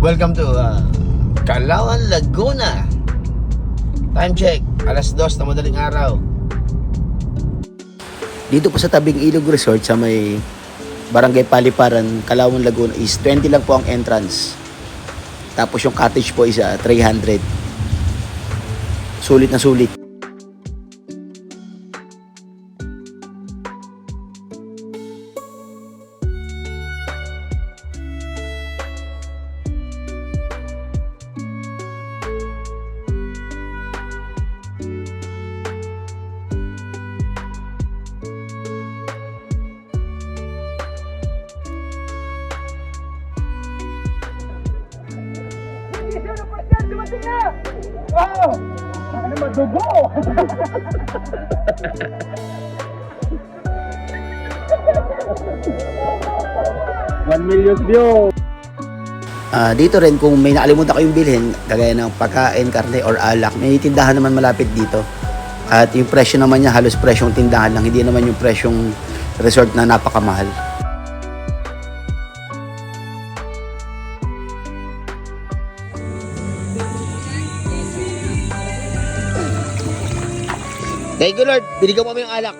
Welcome to Calauan, Laguna. Time check, alas 2 na madaling araw. Dito po sa tabing Ilog Resort sa may Barangay Paliparan, Calauan, Laguna is 20 lang po ang entrance. Tapos yung cottage po is 300. Sulit na sulit. Oh! Ano madugo? 1 million view. Dito rin kung may nakalimutan kayong bilhin, kagaya ng pagkain, karne or alak, may tindahan naman malapit dito. At yung presyo naman niya halos presyong tindahan lang, hindi naman yung presyong resort na napakamahal. Thank you Lord, binigyan mo kami ng alak.